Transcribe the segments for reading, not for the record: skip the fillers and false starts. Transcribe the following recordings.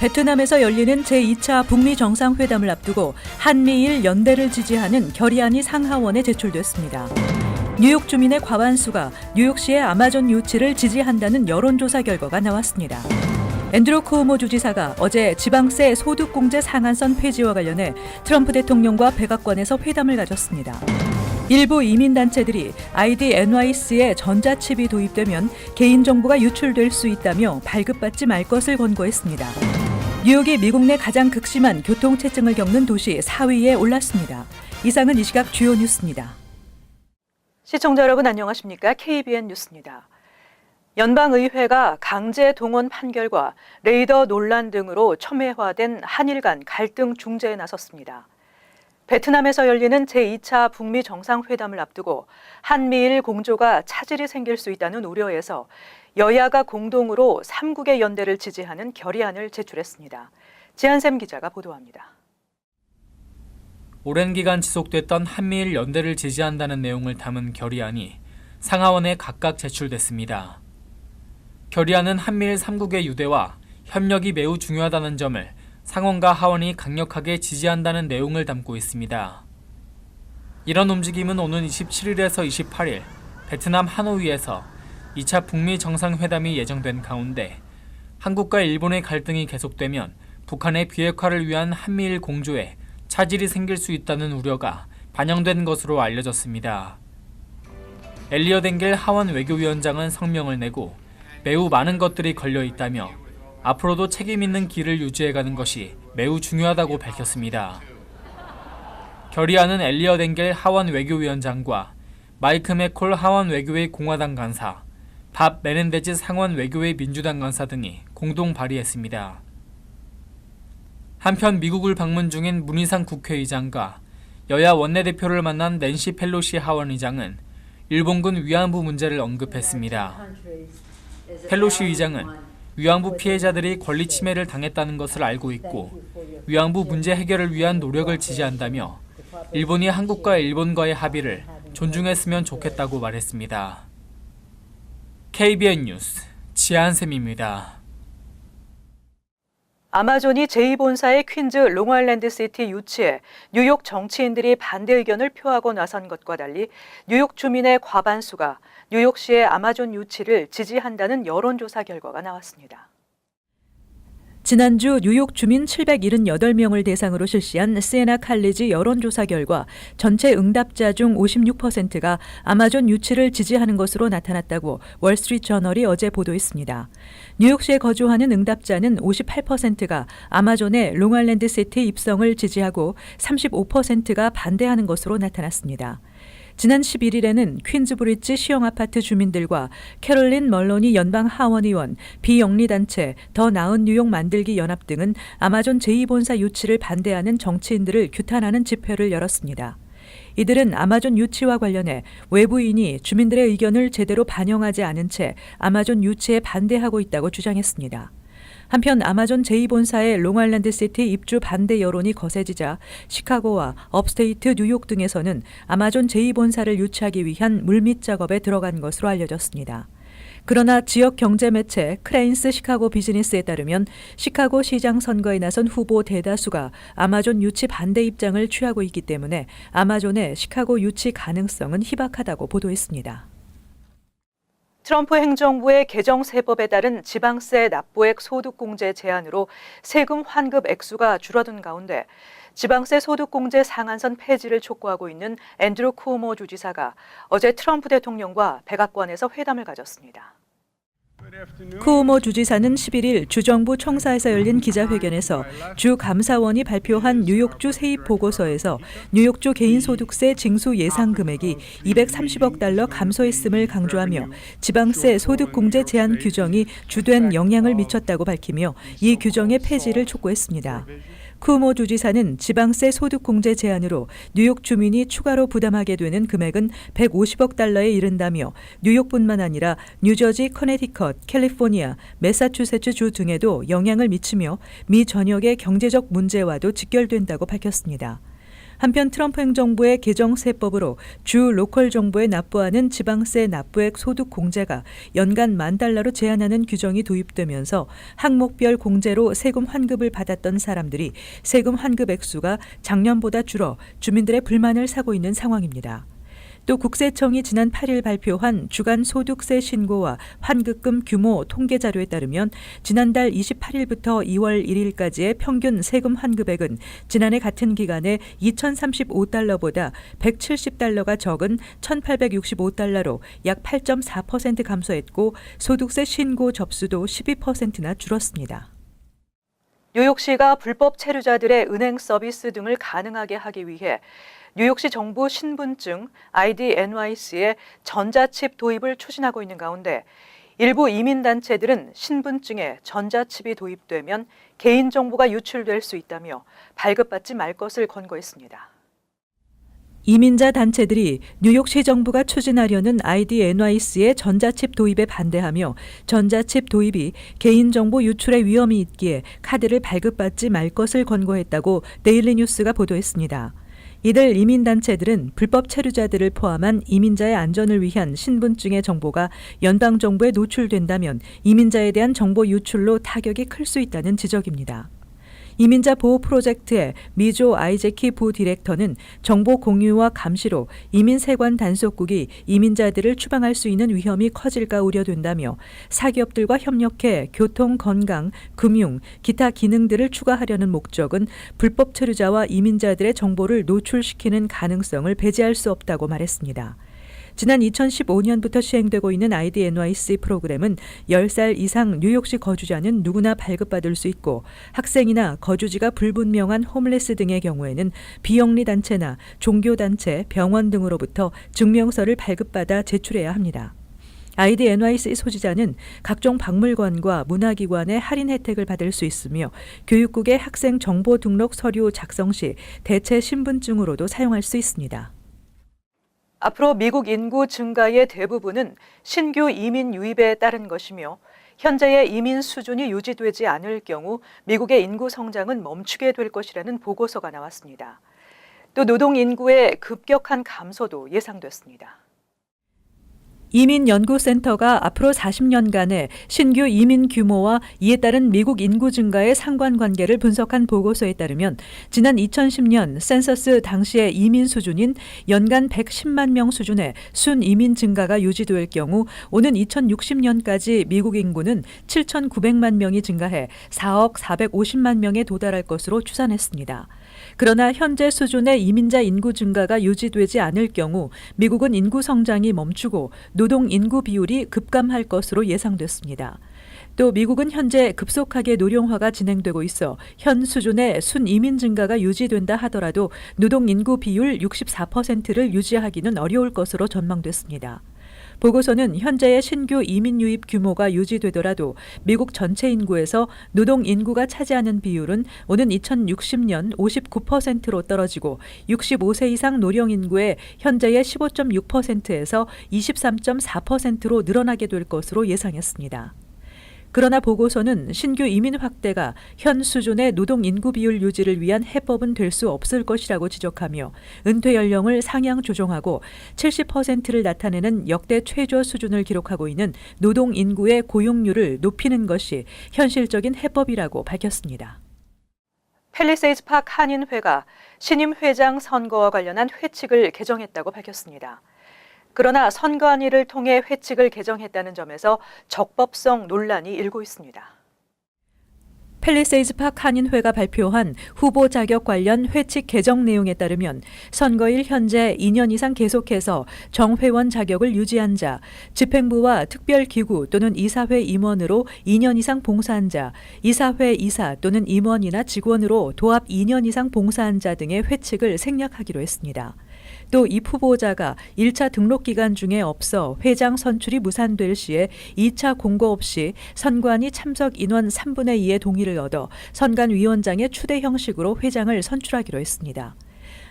베트남에서 열리는 제2차 북미 정상회담을 앞두고 한미일 연대를 지지하는 결의안이 상하원에 제출됐습니다. 뉴욕 주민의 과반수가 뉴욕시의 아마존 유치를 지지한다는 여론조사 결과가 나왔습니다. 앤드루 쿠오모 주지사가 어제 지방세 소득공제 상한선 폐지와 관련해 트럼프 대통령과 백악관에서 회담을 가졌습니다. 일부 이민단체들이 아이디 NYC에 전자칩이 도입되면 개인정보가 유출될 수 있다며 발급받지 말 것을 권고했습니다. 뉴욕이 미국 내 가장 극심한 교통체증을 겪는 도시 4위에 올랐습니다. 이상은 이 시각 주요 뉴스입니다. 시청자 여러분 안녕하십니까? KBN 뉴스입니다. 연방의회가 강제 동원 판결과 레이더 논란 등으로 첨예화된 한일 간 갈등 중재에 나섰습니다. 베트남에서 열리는 제2차 북미 정상회담을 앞두고 한미일 공조가 차질이 생길 수 있다는 우려에서 여야가 공동으로 3국의 연대를 지지하는 결의안을 제출했습니다. 지한샘 기자가 보도합니다. 오랜 기간 지속됐던 한미일 연대를 지지한다는 내용을 담은 결의안이 상하원에 각각 제출됐습니다. 결의안은 한미일 3국의 유대와 협력이 매우 중요하다는 점을 상원과 하원이 강력하게 지지한다는 내용을 담고 있습니다. 이런 움직임은 오는 27일에서 28일 베트남 하노이에서 2차 북미 정상회담이 예정된 가운데 한국과 일본의 갈등이 계속되면 북한의 비핵화를 위한 한미일 공조에 차질이 생길 수 있다는 우려가 반영된 것으로 알려졌습니다. 엘리엇 엥겔 하원 외교위원장은 성명을 내고 매우 많은 것들이 걸려 있다며 앞으로도 책임 있는 길을 유지해가는 것이 매우 중요하다고 밝혔습니다. 결의안은 엘리엇 엥겔 하원 외교위원장과 마이크 맥콜 하원 외교회 공화당 간사, 밥 메넨데즈 상원 외교회 민주당 간사 등이 공동 발의했습니다. 한편 미국을 방문 중인 문희상 국회의장과 여야 원내대표를 만난 낸시 펠로시 하원의장은 일본군 위안부 문제를 언급했습니다. 펠로시 의장은 위안부 피해자들이 권리 침해를 당했다는 것을 알고 있고 위안부 문제 해결을 위한 노력을 지지한다며 일본이 한국과 일본과의 합의를 존중했으면 좋겠다고 말했습니다. KBN 뉴스 지한샘입니다. 아마존이 제2본사의 퀸즈 롱아일랜드 시티 유치에 뉴욕 정치인들이 반대 의견을 표하고 나선 것과 달리 뉴욕 주민의 과반수가 뉴욕시의 아마존 유치를 지지한다는 여론조사 결과가 나왔습니다. 지난주 뉴욕 주민 778명을 대상으로 실시한 시에나 칼리지 여론조사 결과 전체 응답자 중 56%가 아마존 유치를 지지하는 것으로 나타났다고 월스트리트저널이 어제 보도했습니다. 뉴욕시에 거주하는 응답자는 58%가 아마존의 롱아일랜드 시티 입성을 지지하고 35%가 반대하는 것으로 나타났습니다. 지난 11일에는 퀸즈브리지 시형아파트 주민들과 캐롤린 멀로니 연방 하원의원, 비영리단체 더 나은 뉴욕 만들기 연합 등은 아마존 제2본사 유치를 반대하는 정치인들을 규탄하는 집회를 열었습니다. 이들은 아마존 유치와 관련해 외부인이 주민들의 의견을 제대로 반영하지 않은 채 아마존 유치에 반대하고 있다고 주장했습니다. 한편 아마존 제2본사의 롱아일랜드 시티 입주 반대 여론이 거세지자 시카고와 업스테이트 뉴욕 등에서는 아마존 제2본사를 유치하기 위한 물밑 작업에 들어간 것으로 알려졌습니다. 그러나 지역 경제 매체 크레인스 시카고 비즈니스에 따르면 시카고 시장 선거에 나선 후보 대다수가 아마존 유치 반대 입장을 취하고 있기 때문에 아마존의 시카고 유치 가능성은 희박하다고 보도했습니다. 트럼프 행정부의 개정세법에 따른 지방세 납부액 소득공제 제한으로 세금 환급 액수가 줄어든 가운데 지방세 소득공제 상한선 폐지를 촉구하고 있는 앤드루 쿠오모 주지사가 어제 트럼프 대통령과 백악관에서 회담을 가졌습니다. 쿠오모 주지사는 11일 주정부 청사에서 열린 기자회견에서 주 감사원이 발표한 뉴욕주 세입 보고서에서 뉴욕주 개인소득세 징수 예상 금액이 230억 달러 감소했음을 강조하며 지방세 소득공제 제한 규정이 주된 영향을 미쳤다고 밝히며 이 규정의 폐지를 촉구했습니다. 쿠오모 주지사는 지방세 소득공제 제한으로 뉴욕 주민이 추가로 부담하게 되는 금액은 150억 달러에 이른다며 뉴욕뿐만 아니라 뉴저지, 커네티컷, 캘리포니아, 매사추세츠 주 등에도 영향을 미치며 미 전역의 경제적 문제와도 직결된다고 밝혔습니다. 한편 트럼프 행정부의 개정세법으로 주 로컬 정부에 납부하는 지방세 납부액 소득 공제가 연간 $10,000로 제한하는 규정이 도입되면서 항목별 공제로 세금 환급을 받았던 사람들이 세금 환급 액수가 작년보다 줄어 주민들의 불만을 사고 있는 상황입니다. 또 국세청이 지난 8일 발표한 주간 소득세 신고와 환급금 규모 통계 자료에 따르면 지난달 28일부터 2월 1일까지의 평균 세금 환급액은 지난해 같은 기간에 $2,035보다 $170가 적은 $1,865로 약 8.4% 감소했고 소득세 신고 접수도 12%나 줄었습니다. 뉴욕시가 불법 체류자들의 은행 서비스 등을 가능하게 하기 위해 뉴욕시 정부 신분증 ID NYC의 전자칩 도입을 추진하고 있는 가운데 일부 이민단체들은 신분증에 전자칩이 도입되면 개인정보가 유출될 수 있다며 발급받지 말 것을 권고했습니다. 이민자 단체들이 뉴욕시 정부가 추진하려는 ID NYC의 전자칩 도입에 반대하며 전자칩 도입이 개인정보 유출의 위험이 있기에 카드를 발급받지 말 것을 권고했다고 데일리 뉴스가 보도했습니다. 이들 이민단체들은 불법 체류자들을 포함한 이민자의 안전을 위한 신분증의 정보가 연방정부에 노출된다면 이민자에 대한 정보 유출로 타격이 클 수 있다는 지적입니다. 이민자 보호 프로젝트의 미조 아이제키 부디렉터는 정보 공유와 감시로 이민 세관 단속국이 이민자들을 추방할 수 있는 위험이 커질까 우려된다며 사기업들과 협력해 교통, 건강, 금융, 기타 기능들을 추가하려는 목적은 불법 체류자와 이민자들의 정보를 노출시키는 가능성을 배제할 수 없다고 말했습니다. 지난 2015년부터 시행되고 있는 ID NYC 프로그램은 10살 이상 뉴욕시 거주자는 누구나 발급받을 수 있고 학생이나 거주지가 불분명한 홈레스 등의 경우에는 비영리 단체나 종교단체, 병원 등으로부터 증명서를 발급받아 제출해야 합니다. ID NYC 소지자는 각종 박물관과 문화기관의 할인 혜택을 받을 수 있으며 교육국의 학생 정보 등록 서류 작성 시 대체 신분증으로도 사용할 수 있습니다. 앞으로 미국 인구 증가의 대부분은 신규 이민 유입에 따른 것이며 현재의 이민 수준이 유지되지 않을 경우 미국의 인구 성장은 멈추게 될 것이라는 보고서가 나왔습니다. 또 노동 인구의 급격한 감소도 예상됐습니다. 이민연구센터가 앞으로 40년간의 신규 이민 규모와 이에 따른 미국 인구 증가의 상관관계를 분석한 보고서에 따르면 지난 2010년 센서스 당시의 이민 수준인 연간 110만 명 수준의 순이민 증가가 유지될 경우 오는 2060년까지 미국 인구는 7,900만 명이 증가해 4억 450만 명에 도달할 것으로 추산했습니다. 그러나 현재 수준의 이민자 인구 증가가 유지되지 않을 경우 미국은 인구 성장이 멈추고 노동 인구 비율이 급감할 것으로 예상됐습니다. 또 미국은 현재 급속하게 노령화가 진행되고 있어 현 수준의 순이민 증가가 유지된다 하더라도 노동 인구 비율 64%를 유지하기는 어려울 것으로 전망됐습니다. 보고서는 현재의 신규 이민 유입 규모가 유지되더라도 미국 전체 인구에서 노동 인구가 차지하는 비율은 오는 2060년 59%로 떨어지고 65세 이상 노령 인구의 현재의 15.6%에서 23.4%로 늘어나게 될 것으로 예상했습니다. 그러나 보고서는 신규 이민 확대가 현 수준의 노동 인구 비율 유지를 위한 해법은 될 수 없을 것이라고 지적하며 은퇴 연령을 상향 조정하고 70%를 나타내는 역대 최저 수준을 기록하고 있는 노동 인구의 고용률을 높이는 것이 현실적인 해법이라고 밝혔습니다. 팰리세이드 파크 한인회가 신임 회장 선거와 관련한 회칙을 개정했다고 밝혔습니다. 그러나 선관위를 통해 회칙을 개정했다는 점에서 적법성 논란이 일고 있습니다. 팰리세이드 파크 한인회가 발표한 후보 자격 관련 회칙 개정 내용에 따르면 선거일 현재 2년 이상 계속해서 정회원 자격을 유지한 자, 집행부와 특별기구 또는 이사회 임원으로 2년 이상 봉사한 자, 이사회 이사 또는 임원이나 직원으로 도합 2년 이상 봉사한 자 등의 회칙을 생략하기로 했습니다. 또 이 후보자가 1차 등록 기간 중에 없어 회장 선출이 무산될 시에 2차 공고 없이 선관위 참석 인원 3분의 2의 동의를 얻어 선관위원장의 추대 형식으로 회장을 선출하기로 했습니다.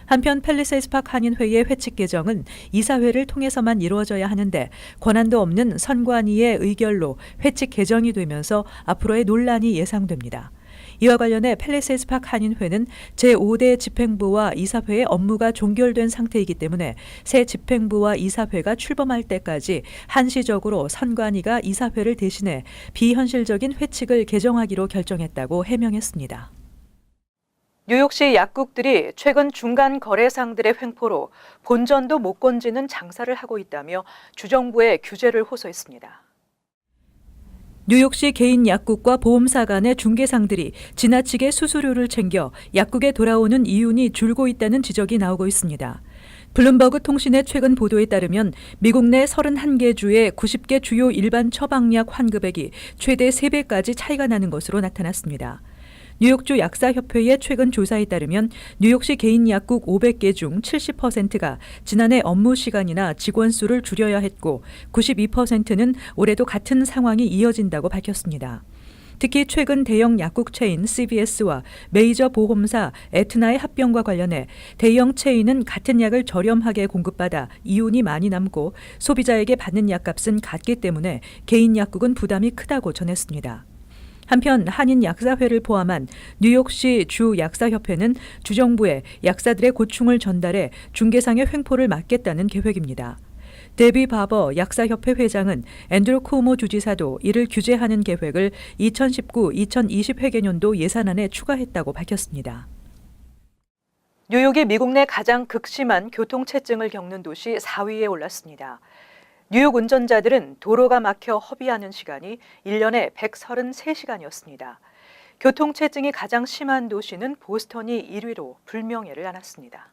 한편 팰리세이드 파크 한인회의 회칙 개정은 이사회를 통해서만 이루어져야 하는데 권한도 없는 선관위의 의결로 회칙 개정이 되면서 앞으로의 논란이 예상됩니다. 이와 관련해 팰리세이드 파크 한인회는 제5대 집행부와 이사회의 업무가 종결된 상태이기 때문에 새 집행부와 이사회가 출범할 때까지 한시적으로 선관위가 이사회를 대신해 비현실적인 회칙을 개정하기로 결정했다고 해명했습니다. 뉴욕시 약국들이 최근 중간 거래상들의 횡포로 본전도 못 건지는 장사를 하고 있다며 주정부에 규제를 호소했습니다. 뉴욕시 개인 약국과 보험사 간의 중개상들이 지나치게 수수료를 챙겨 약국에 돌아오는 이윤이 줄고 있다는 지적이 나오고 있습니다. 블룸버그 통신의 최근 보도에 따르면 미국 내 31개 주의 90개 주요 일반 처방약 환급액이 최대 3배까지 차이가 나는 것으로 나타났습니다. 뉴욕주 약사협회의 최근 조사에 따르면 뉴욕시 개인 약국 500개 중 70%가 지난해 업무 시간이나 직원 수를 줄여야 했고 92%는 올해도 같은 상황이 이어진다고 밝혔습니다. 특히 최근 대형 약국 체인 CVS와 메이저 보험사 에트나의 합병과 관련해 대형 체인은 같은 약을 저렴하게 공급받아 이윤이 많이 남고 소비자에게 받는 약값은 같기 때문에 개인 약국은 부담이 크다고 전했습니다. 한편 한인약사회를 포함한 뉴욕시 주 약사협회는 주정부에 약사들의 고충을 전달해 중개상의 횡포를 막겠다는 계획입니다. 데비 바버 약사협회 회장은 앤드루 쿠오모 주지사도 이를 규제하는 계획을 2019-2020 회계년도 예산안에 추가했다고 밝혔습니다. 뉴욕이 미국 내 가장 극심한 교통체증을 겪는 도시 4위에 올랐습니다. 뉴욕 운전자들은 도로가 막혀 허비하는 시간이 1년에 133시간이었습니다. 교통체증이 가장 심한 도시는 보스턴이 1위로 불명예를 안았습니다.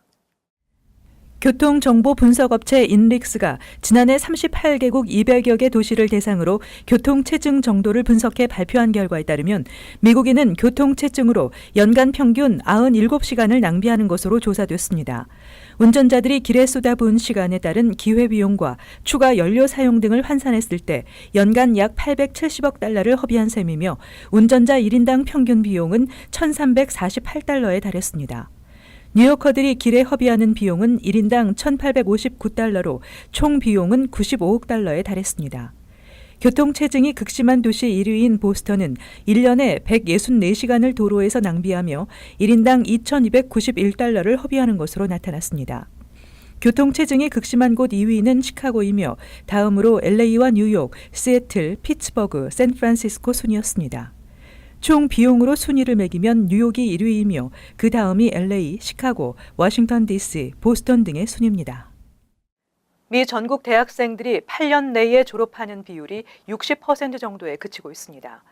교통정보분석업체 인릭스가 지난해 38개국 200여 개 도시를 대상으로 교통체증 정도를 분석해 발표한 결과에 따르면 미국인은 교통체증으로 연간 평균 97시간을 낭비하는 것으로 조사됐습니다. 운전자들이 길에 쏟아부은 시간에 따른 기회비용과 추가 연료 사용 등을 환산했을 때 연간 약 870억 달러를 허비한 셈이며 운전자 1인당 평균 비용은 1,348달러에 달했습니다. 뉴요커들이 길에 허비하는 비용은 1인당 1,859달러로 총 비용은 95억 달러에 달했습니다. 교통체증이 극심한 도시 1위인 보스턴은 1년에 164시간을 도로에서 낭비하며 1인당 2,291달러를 허비하는 것으로 나타났습니다. 교통체증이 극심한 곳 2위는 시카고이며 다음으로 LA와 뉴욕, 시애틀, 피츠버그, 샌프란시스코 순이었습니다. 총 비용으로 순위를 매기면 뉴욕이 1위이며 그 다음이 LA, 시카고, 워싱턴 DC, 보스턴 등의 순입니다. 미 전국 대학생들이 8년 내에 졸업하는 비율이 60% 정도에 그치고 있습니다.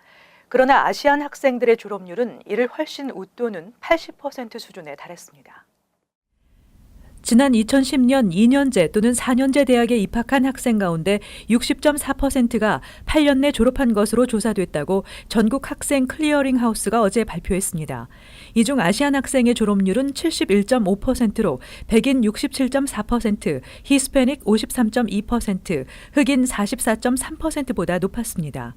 그러나 아시안 학생들의 졸업률은 이를 훨씬 웃도는 80% 수준에 달했습니다. 지난 2010년 2년제 또는 4년제 대학에 입학한 학생 가운데 60.4%가 8년 내 졸업한 것으로 조사됐다고 전국 학생 클리어링 하우스가 어제 발표했습니다. 이 중 아시안 학생의 졸업률은 71.5%로 백인 67.4%, 히스패닉 53.2%, 흑인 44.3%보다 높았습니다.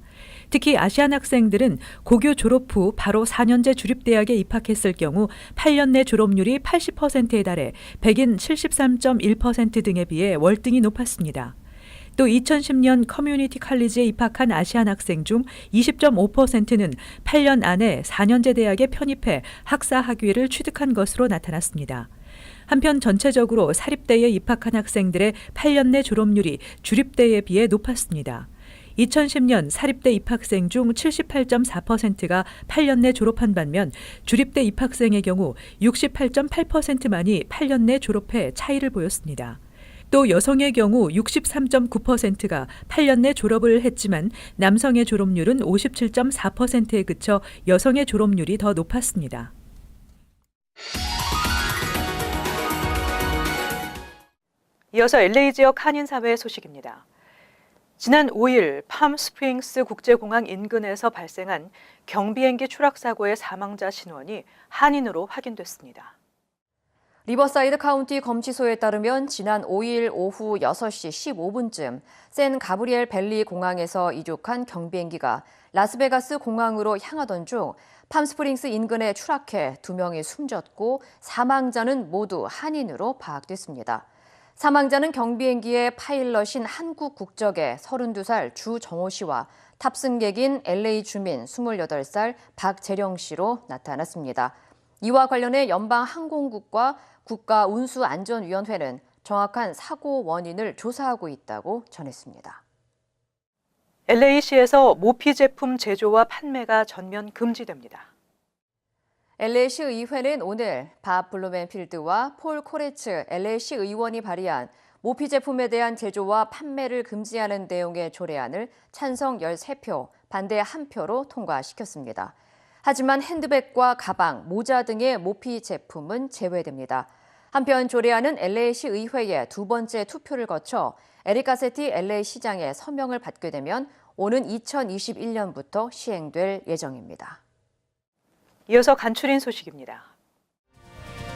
특히 아시안 학생들은 고교 졸업 후 바로 4년제 주립대학에 입학했을 경우 8년 내 졸업률이 80%에 달해 백인 73.1% 등에 비해 월등히 높았습니다. 또 2010년 커뮤니티 칼리지에 입학한 아시안 학생 중 20.5%는 8년 안에 4년제 대학에 편입해 학사 학위를 취득한 것으로 나타났습니다. 한편 전체적으로 사립대에 입학한 학생들의 8년 내 졸업률이 주립대에 비해 높았습니다. 2010년 사립대 입학생 중 78.4%가 8년 내 졸업한 반면 주립대 입학생의 경우 68.8%만이 8년 내 졸업해 차이를 보였습니다. 또 여성의 경우 63.9%가 8년 내 졸업을 했지만 남성의 졸업률은 57.4%에 그쳐 여성의 졸업률이 더 높았습니다. 이어서 LA 지역 한인사회 소식입니다. 지난 5일 팜스프링스 국제공항 인근에서 발생한 경비행기 추락 사고의 사망자 신원이 한인으로 확인됐습니다. 리버사이드 카운티 검치소에 따르면 지난 5일 오후 6시 15분쯤 샌 가브리엘 밸리 공항에서 이륙한 경비행기가 라스베가스 공항으로 향하던 중 팜스프링스 인근에 추락해 2명이 숨졌고 사망자는 모두 한인으로 파악됐습니다. 사망자는 경비행기의 파일럿인 한국 국적의 32살 주정호 씨와 탑승객인 LA 주민 28살 박재령 씨로 나타났습니다. 이와 관련해 연방항공국과 국가운수안전위원회는 정확한 사고 원인을 조사하고 있다고 전했습니다. LA시에서 모피 제품 제조와 판매가 전면 금지됩니다. LA시 의회는 오늘 밥 블루멘필드와 폴 코레츠 LA시 의원이 발의한 모피 제품에 대한 제조와 판매를 금지하는 내용의 조례안을 찬성 13표, 반대 1표로 통과시켰습니다. 하지만 핸드백과 가방, 모자 등의 모피 제품은 제외됩니다. 한편 조례안은 LA시 의회의 두 번째 투표를 거쳐 에릭 가세티 LA 시장의 서명을 받게 되면 오는 2021년부터 시행될 예정입니다. 이어서 간추린 소식입니다.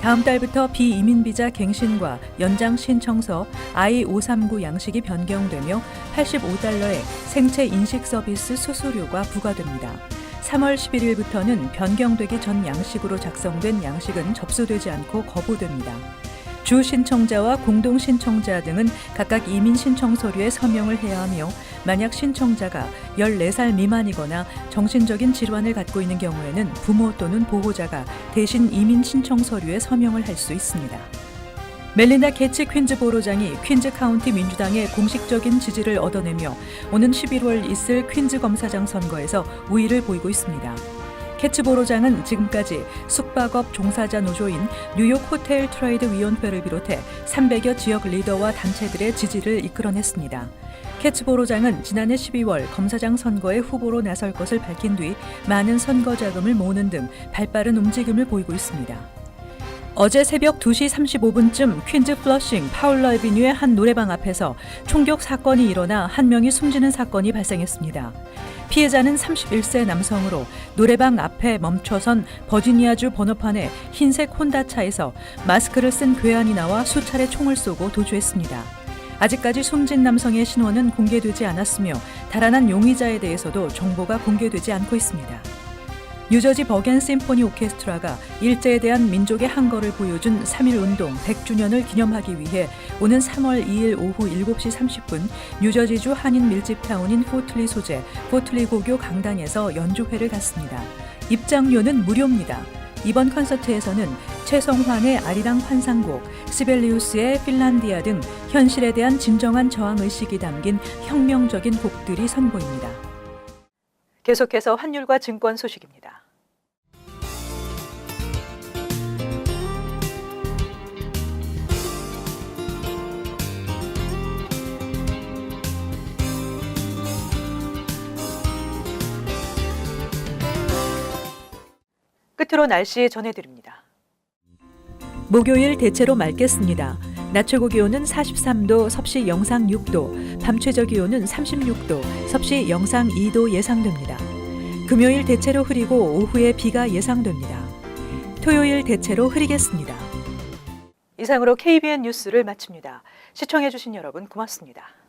다음 달부터 비이민 비자 갱신과 연장 신청서 I-539 양식이 변경되며 $85의 생체 인식 서비스 수수료가 부과됩니다. 3월 11일부터는 변경되기 전 양식으로 작성된 양식은 접수되지 않고 거부됩니다. 주 신청자와 공동 신청자 등은 각각 이민 신청 서류에 서명을 해야 하며 만약 신청자가 14살 미만이거나 정신적인 질환을 갖고 있는 경우에는 부모 또는 보호자가 대신 이민 신청 서류에 서명을 할 수 있습니다. 멜린다 게츠 퀸즈 보로장이 퀸즈 카운티 민주당의 공식적인 지지를 얻어내며 오는 11월 있을 퀸즈 검사장 선거에서 우위를 보이고 있습니다. 캐츠 보로장은 지금까지 숙박업 종사자 노조인 뉴욕 호텔 트레이드 위원회를 비롯해 300여 지역 리더와 단체들의 지지를 이끌어냈습니다. 캐츠 보로장은 지난해 12월 검사장 선거에 후보로 나설 것을 밝힌 뒤 많은 선거 자금을 모으는 등 발빠른 움직임을 보이고 있습니다. 어제 새벽 2시 35분쯤 퀸즈 플러싱 파울러 애비뉴의 한 노래방 앞에서 총격 사건이 일어나 한 명이 숨지는 사건이 발생했습니다. 피해자는 31세 남성으로 노래방 앞에 멈춰선 버지니아주 번호판의 흰색 혼다차에서 마스크를 쓴 괴한이 나와 수차례 총을 쏘고 도주했습니다. 아직까지 숨진 남성의 신원은 공개되지 않았으며 달아난 용의자에 대해서도 정보가 공개되지 않고 있습니다. 뉴저지 버겐 심포니 오케스트라가 일제에 대한 민족의 한거를 보여준 3.1 운동 100주년을 기념하기 위해 오는 3월 2일 오후 7시 30분 뉴저지주 한인 밀집타운인 포틀리 소재 포틀리 고교 강당에서 연주회를 갖습니다. 입장료는 무료입니다. 이번 콘서트에서는 최성환의 아리랑 환상곡, 시벨리우스의 핀란디아 등 현실에 대한 진정한 저항의식이 담긴 혁명적인 곡들이 선보입니다. 계속해서 환율과 증권 소식입니다. 끝으로 날씨 전해드립니다. 목요일 대체로 맑겠습니다. 낮 최고 기온은 43도, 섭씨 영상 6도, 밤 최저 기온은 36도, 섭씨 영상 2도 예상됩니다. 금요일 대체로 흐리고 오후에 비가 예상됩니다. 토요일 대체로 흐리겠습니다. 이상으로 KBN 뉴스를 마칩니다. 시청해주신 여러분 고맙습니다.